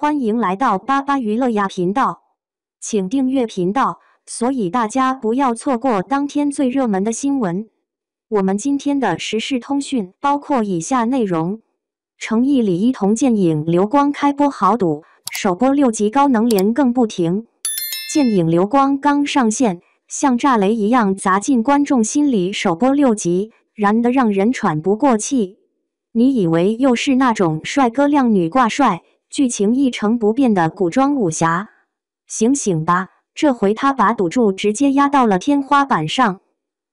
欢迎来到巴巴娱乐呀频道，请订阅频道，所以大家不要错过当天最热门的新闻。我们今天的时事通讯包括以下内容：诚意李一桐剑影流光开播豪赌，首播6集高能连更不停。剑影流光刚上线，像炸雷一样砸进观众心里，首播6集，燃得让人喘不过气。你以为又是那种帅哥靓女挂帅，剧情一成不变的古装武侠？醒醒吧，这回他把赌注直接压到了天花板上。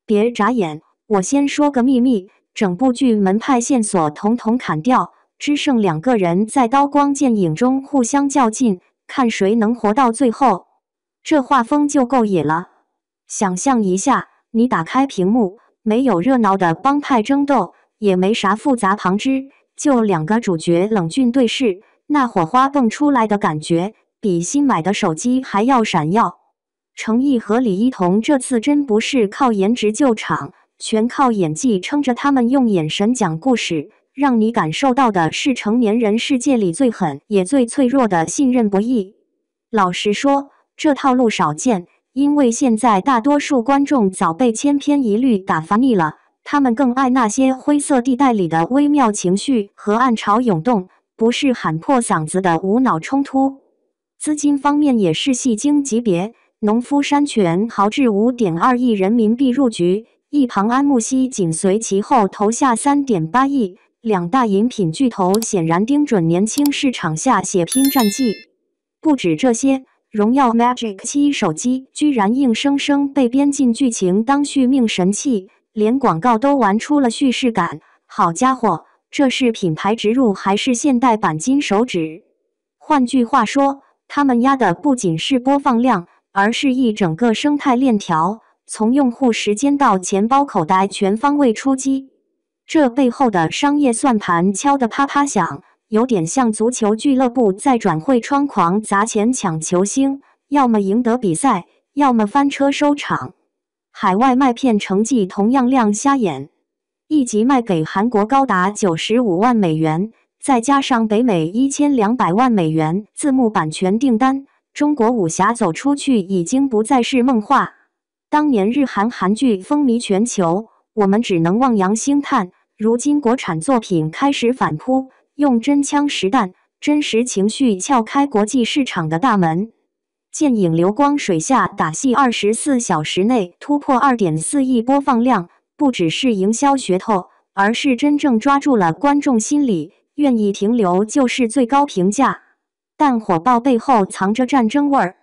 别眨眼，我先说个秘密，整部剧门派线索统统砍掉，只剩2个人在刀光剑影中互相较劲，看谁能活到最后。这画风就够野了。想象一下，你打开屏幕，没有热闹的帮派争斗，也没啥复杂旁支，就2个主角冷峻对视，那火花蹦出来的感觉，比新买的手机还要闪耀。程毅和李一桐这次真不是靠颜值救场，全靠演技撑着他们用眼神讲故事，让你感受到的是成年人世界里最狠也最脆弱的信任不易。老实说，这套路少见，因为现在大多数观众早被千篇一律打发腻了，他们更爱那些灰色地带里的微妙情绪和暗潮涌动，不是喊破嗓子的无脑冲突。资金方面也是戏精级别，农夫山泉豪掷5.2亿人民币入局，一旁安慕希紧随其后投下3.8亿，2大饮品巨头显然盯准年轻市场下血拼战绩。不止这些，荣耀 Magic 7手机居然硬生生被编进剧情当续命神器，连广告都玩出了叙事感。好家伙，这是品牌植入还是现代版金手指？换句话说，他们压的不仅是播放量，而是一整个生态链条，从用户时间到钱包口袋全方位出击。这背后的商业算盘敲得啪啪响，有点像足球俱乐部在转会窗狂砸钱抢球星，要么赢得比赛，要么翻车收场。海外卖片成绩同样亮瞎眼，一集卖给韩国高达95万美元，再加上北美1200万美元字幕版权订单，中国武侠走出去已经不再是梦话。当年日韩韩剧风靡全球，我们只能望洋兴叹，如今国产作品开始反扑，用真枪实弹、真实情绪撬开国际市场的大门。剑影流光水下打戏24小时内突破2.4亿播放量，不只是营销噱头，而是真正抓住了观众心理，愿意停留就是最高评价。但火爆背后藏着战争味儿。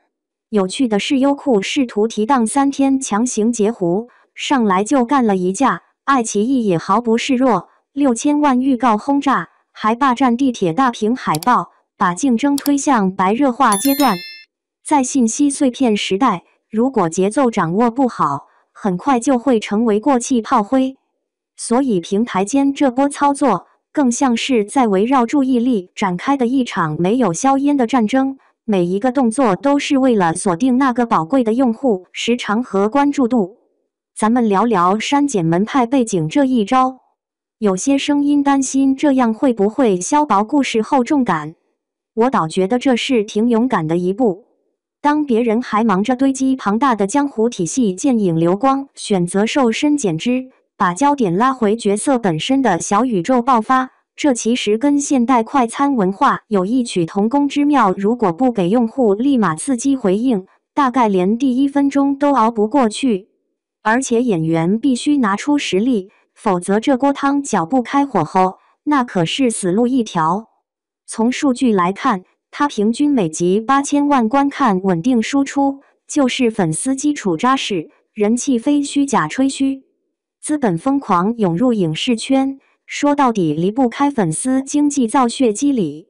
有趣的是，优酷试图提档3天强行截胡，上来就干了一架，爱奇艺也毫不示弱，6000万预告轰炸，还霸占地铁大屏海报，把竞争推向白热化阶段。在信息碎片时代，如果节奏掌握不好，很快就会成为过气炮灰。所以平台间这波操作，更像是在围绕注意力展开的一场没有硝烟的战争，每一个动作都是为了锁定那个宝贵的用户时长和关注度。咱们聊聊删减门派背景这一招。有些声音担心这样会不会削薄故事厚重感，我倒觉得这是挺勇敢的一步。当别人还忙着堆积庞大的江湖体系，剑影流光选择瘦身减脂，把焦点拉回角色本身的小宇宙爆发，这其实跟现代快餐文化有异曲同工之妙。如果不给用户立马刺激回应，大概连第1分钟都熬不过去。而且演员必须拿出实力，否则这锅汤搅不开火候，那可是死路一条。从数据来看，它平均每集8000万观看稳定输出，就是粉丝基础扎实，人气非虚假吹嘘。资本疯狂涌入影视圈，说到底离不开粉丝经济造血机理。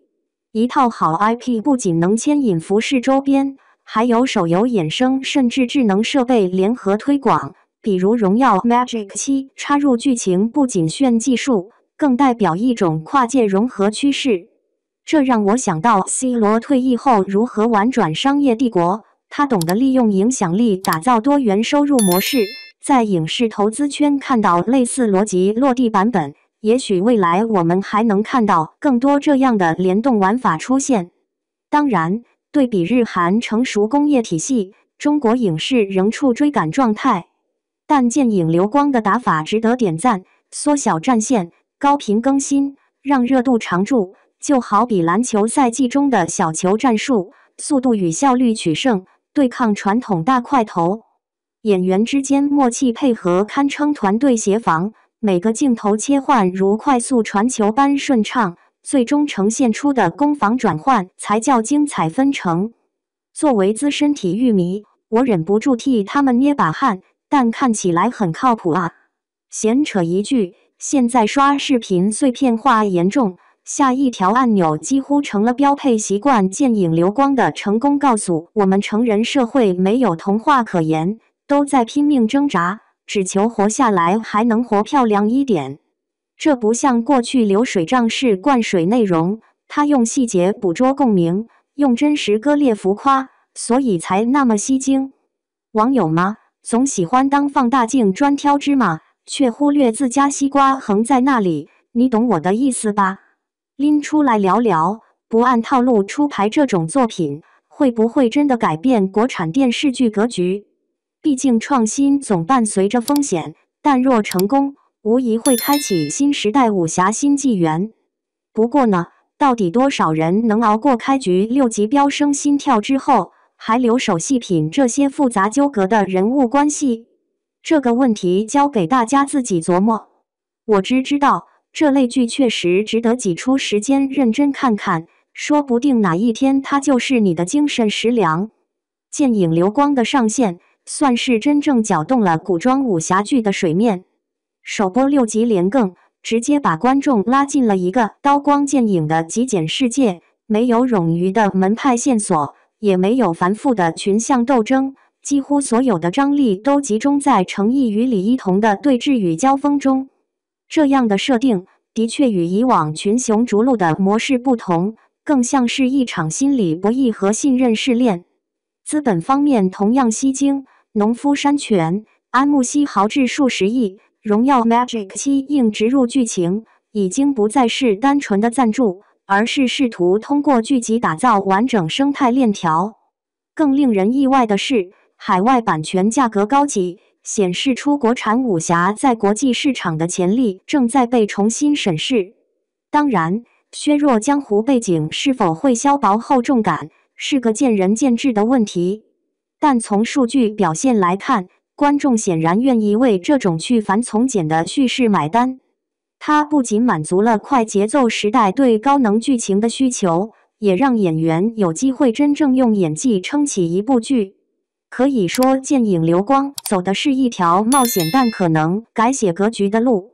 一套好 IP 不仅能牵引服饰周边，还有手游衍生，甚至智能设备联合推广。比如荣耀 Magic 7插入剧情，不仅炫技术，更代表一种跨界融合趋势。这让我想到 C 罗退役后如何玩转商业帝国，他懂得利用影响力打造多元收入模式。在影视投资圈看到类似逻辑落地版本，也许未来我们还能看到更多这样的联动玩法出现。当然，对比日韩成熟工业体系，中国影视仍处追赶状态。但剑影流光的打法值得点赞，缩小战线，高频更新，让热度常驻。就好比篮球赛季中的小球战术，速度与效率取胜，对抗传统大块头。演员之间默契配合堪称团队协防，每个镜头切换如快速传球般顺畅，最终呈现出的攻防转换才叫精彩纷呈。作为资深体育迷，我忍不住替他们捏把汗，但看起来很靠谱啊。闲扯一句，现在刷视频碎片化严重，下一条按钮几乎成了标配习惯。剑影流光的成功告诉我们，成人社会没有童话可言，都在拼命挣扎，只求活下来，还能活漂亮一点。这不像过去流水账式灌水内容，他用细节捕捉共鸣，用真实割裂浮夸，所以才那么吸睛。网友吗？总喜欢当放大镜专挑芝麻，却忽略自家西瓜横在那里，你懂我的意思吧？拎出来聊聊，不按套路出牌这种作品，会不会真的改变国产电视剧格局？毕竟创新总伴随着风险，但若成功，无疑会开启新时代武侠新纪元。不过呢，到底多少人能熬过开局6集飙升心跳之后，还留守细品这些复杂纠葛的人物关系？这个问题交给大家自己琢磨。我只知道，这类剧确实值得挤出时间认真看看，说不定哪一天它就是你的精神食粮。剑影流光的上线，算是真正搅动了古装武侠剧的水面。首播6集连更，直接把观众拉进了一个刀光剑影的极简世界，没有冗余的门派线索，也没有繁复的群像斗争，几乎所有的张力都集中在程毅与李一桐的对峙与交锋中。这样的设定的确与以往群雄逐鹿的模式不同，更像是一场心理博弈和信任试炼。资本方面同样吸睛，农夫山泉、安慕希豪掷数十亿，荣耀 Magic 7硬植入剧情，已经不再是单纯的赞助，而是试图通过剧集打造完整生态链条。更令人意外的是，海外版权价格高企，显示出国产武侠在国际市场的潜力正在被重新审视。当然，削弱江湖背景是否会消薄厚重感，是个见仁见智的问题。但从数据表现来看，观众显然愿意为这种去繁从简的叙事买单。它不仅满足了快节奏时代对高能剧情的需求，也让演员有机会真正用演技撑起一部剧。可以说，剑影流光走的是一条冒险但可能改写格局的路。